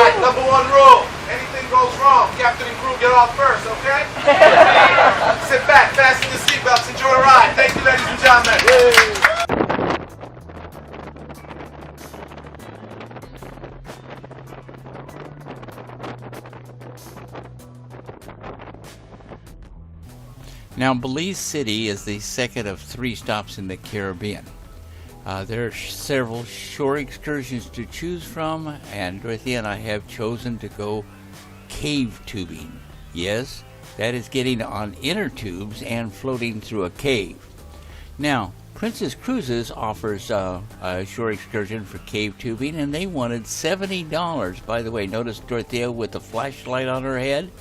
Alright, number one rule. Anything goes wrong, captain and crew get off first, okay? Sit back, fasten your seatbelts, enjoy the ride. Thank you, ladies and gentlemen. Now, Belize City is the second of 3 stops in the Caribbean. There are several shore excursions to choose from, and Dorothy and I have chosen to go cave tubing. Yes, that is getting on inner tubes and floating through a cave. Now, Princess Cruises offers a shore excursion for cave tubing, and they wanted $70. By the way, notice Dorothea with the flashlight on her head.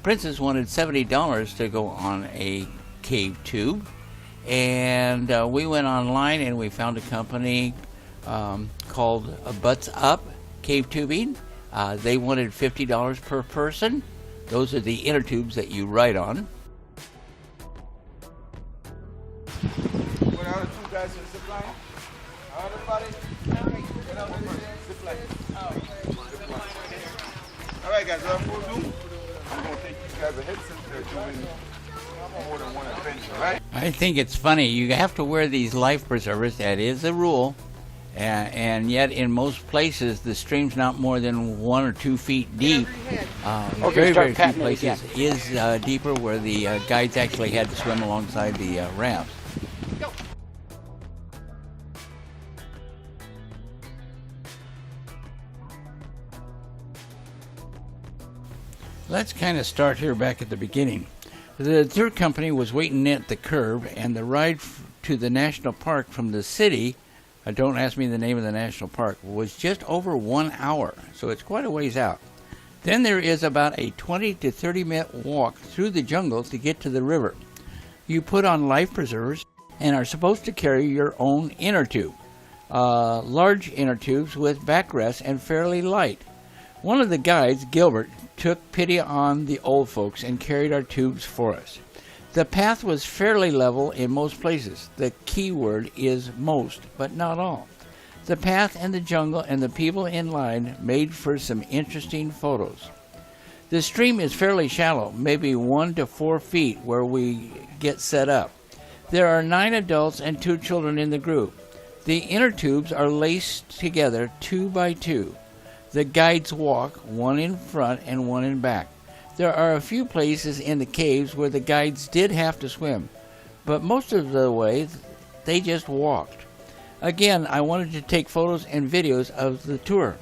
Princess wanted $70 to go on a cave tube, and we went online and we found a company called Butts Up Cave Tubing. They wanted $50 per person. Those are the inner tubes that you ride on. What are the 2 guys in the zip line? All right, everybody? Get out of there. Zip line. All right, guys, what we'll do? I'm going to take these guys ahead since they're doing more than one adventure, right? I think it's funny. You have to wear these life preservers. That is a rule. And yet in most places the stream's not more than 1 or 2 feet deep. Very few places is deeper, where the guides actually had to swim alongside the rafts. Let's kind of start here back at the beginning. The tour company was waiting at the curb, and the ride to the national park from the city, don't ask me the name of the national park, was just over 1 hour, so it's quite a ways out. Then there is about a 20 to 30 minute walk through the jungle to get to the river. You put on life preservers and are supposed to carry your own inner tube. Large inner tubes with backrests and fairly light. One of the guides, Gilbert, took pity on the old folks and carried our tubes for us. The path was fairly level in most places. The key word is most, but not all. The path and the jungle and the people in line made for some interesting photos. The stream is fairly shallow, maybe 1 to 4 feet where we get set up. There are 9 adults and 2 children in the group. The inner tubes are laced together 2 by 2. The guides walk, 1 in front and 1 in back. There are a few places in the caves where the guides did have to swim, but most of the way they just walked. Again, I wanted to take photos and videos of the tour.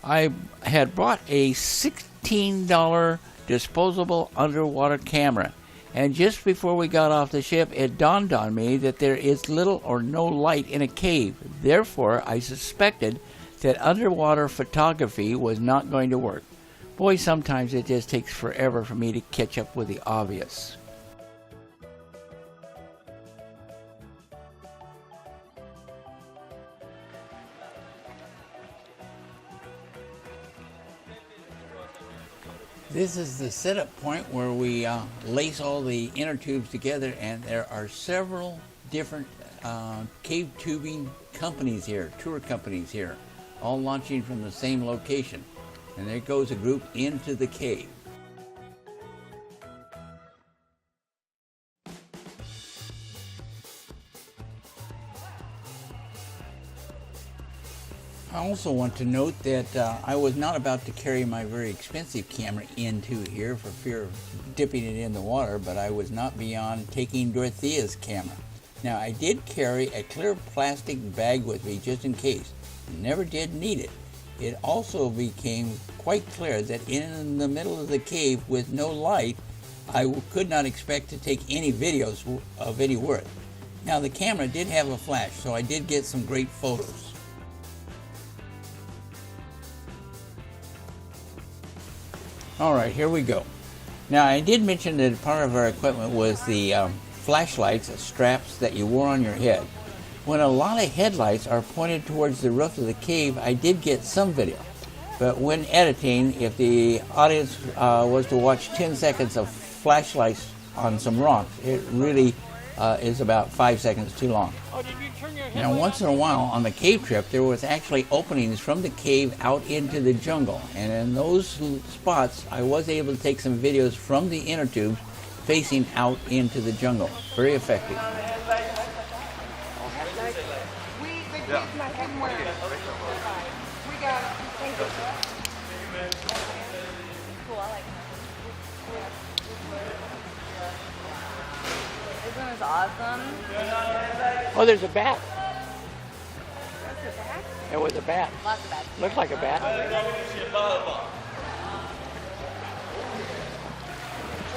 I had bought a $16 disposable underwater camera, and just before we got off the ship, it dawned on me that there is little or no light in a cave. Therefore, I suspected that underwater photography was not going to work. Boy, sometimes it just takes forever for me to catch up with the obvious. This is the setup point where we lace all the inner tubes together, and there are several different cave tubing companies here, tour companies here, all launching from the same location. And there goes a group into the cave. I also want to note that I was not about to carry my very expensive camera into here for fear of dipping it in the water, but I was not beyond taking Dorothea's camera. Now, I did carry a clear plastic bag with me just in case. Never did need it. It also became quite clear that in the middle of the cave with no light, I could not expect to take any videos of any worth. Now, the camera did have a flash, so I did get some great photos. All right, here we go. Now, I did mention that part of our equipment was the flashlights, straps that you wore on your head. When a lot of headlights are pointed towards the roof of the cave, I did get some video. But when editing, if the audience was to watch 10 seconds of flashlights on some rocks, it really is about 5 seconds too long. Now, once in a while on the cave trip, there was actually openings from the cave out into the jungle. And in those spots, I was able to take some videos from the inner tubes facing out into the jungle. Very effective. This one is awesome. Oh, there's a bat. There was a bat. Lots of bats. Looks like a bat. Look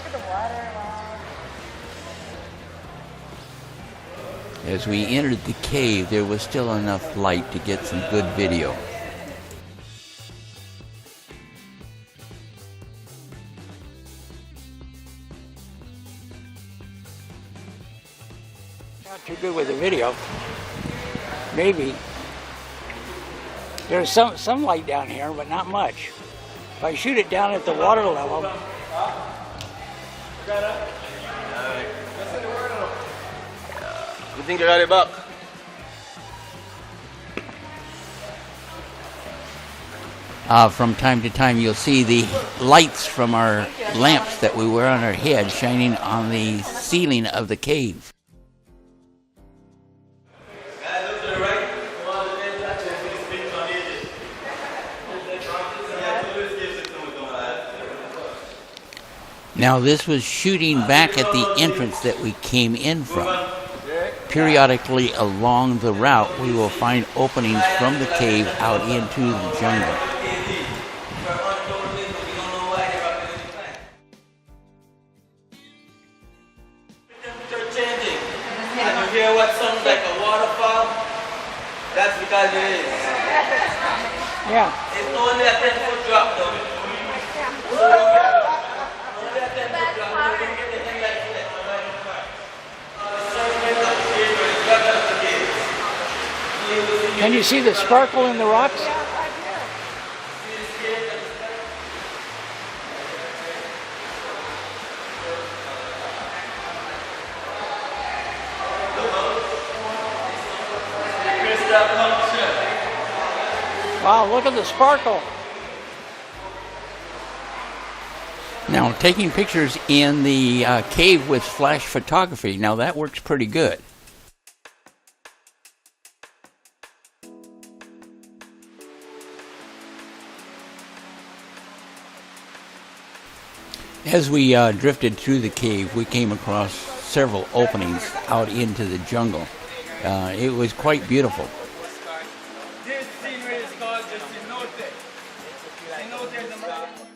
at the water. As we entered the cave, there was still enough light to get some good video. Not too good with the video. Maybe. There's some light down here, but not much. If I shoot it down at the water level. You think you got it back? From time to time, you'll see the lights from our lamps that we wear on our head shining on the ceiling of the cave. Now, this was shooting back at the entrance that we came in from. Periodically along the route, we will find openings from the cave out into the jungle. And you hear what sounds like a waterfall? That's because it is. Yeah. It's only a 10-foot drop though. Only a 10-foot drop. You can get the headlight flex right in front. Can you see the sparkle in the rocks? Wow, look at the sparkle. Now, taking pictures in the cave with flash photography, now that works pretty good. As we drifted through the cave, we came across several openings out into the jungle. It was quite beautiful. This scenery is called the cenote. Cenote is a mountain.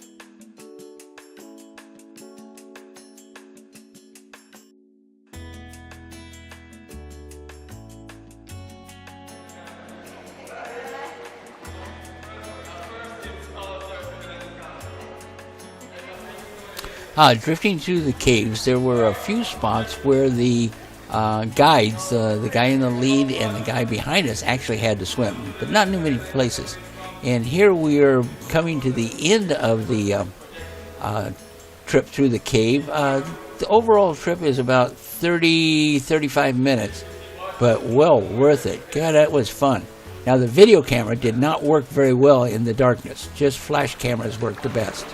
Drifting through the caves, there were a few spots where the guides, the guy in the lead and the guy behind us, actually had to swim, but not in many places. And here we are coming to the end of the trip through the cave. The overall trip is about 35 minutes, but well worth it. God, that was fun. Now, the video camera did not work very well in the darkness. Just flash cameras worked the best.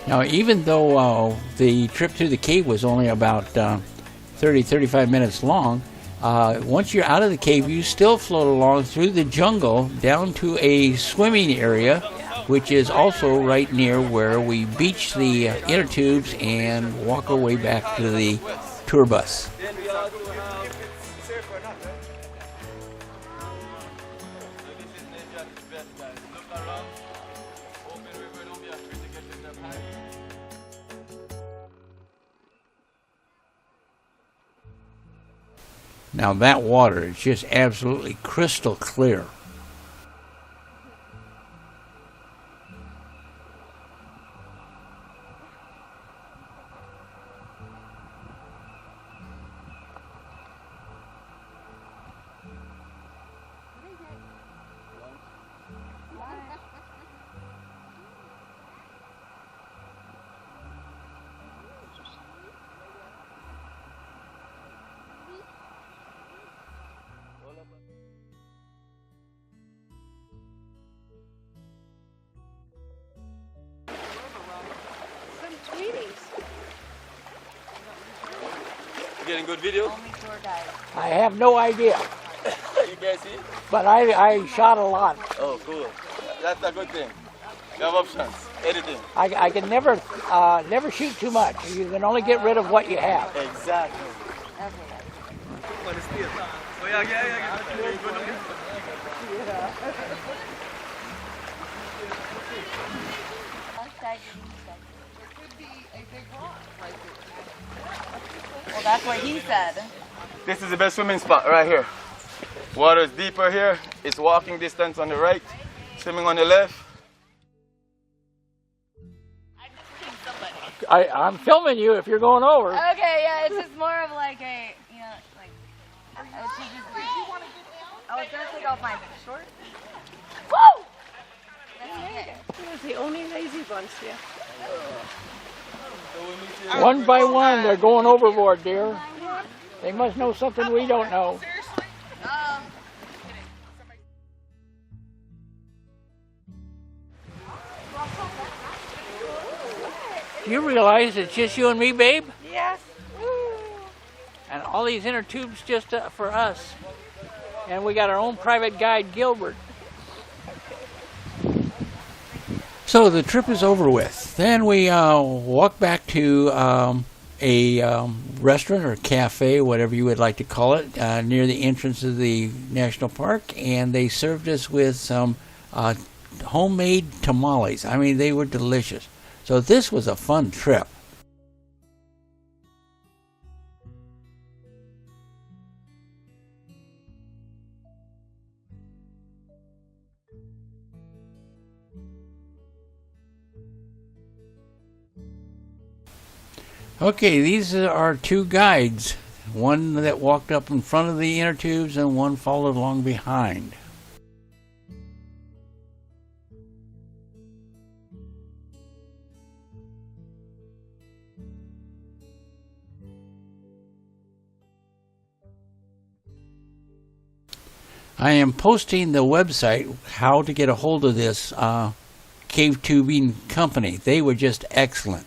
Now, even though the trip through the cave was only about 35 minutes long, once you're out of the cave, you still float along through the jungle down to a swimming area, which is also right near where we beach the inner tubes and walk our way back to the tour bus. Now that water is just absolutely crystal clear. Getting good video? Only tour guide. I have no idea, You guys see? but I shot a lot. Oh, cool. That's a good thing. You have options, editing. I can never shoot too much. You can only get rid of what you have. Exactly. Okay. Oh, yeah. Very good looking. Well, that's what he said. This is the best swimming spot right here. Water is deeper here. It's walking distance on the right, swimming on the left. I'm filming you if you're going over. Okay, yeah, it's just more of like a, you know, like, it should just be. Oh, it's gonna take off my shorts? Woo! That's okay. He was the only lazy bunch, yeah. One by one, they're going overboard, dear. They must know something we don't know. You realize it's just you and me, babe? Yes. And all these inner tubes just for us. And we got our own private guide, Gilbert. So the trip is over with. Then we walk back to a restaurant or cafe, whatever you would like to call it, near the entrance of the national park, and they served us with some homemade tamales. I mean, they were delicious. So this was a fun trip. Okay, these are our two guides. One that walked up in front of the inner tubes and one followed along behind. I am posting the website, how to get a hold of this cave tubing company. They were just excellent.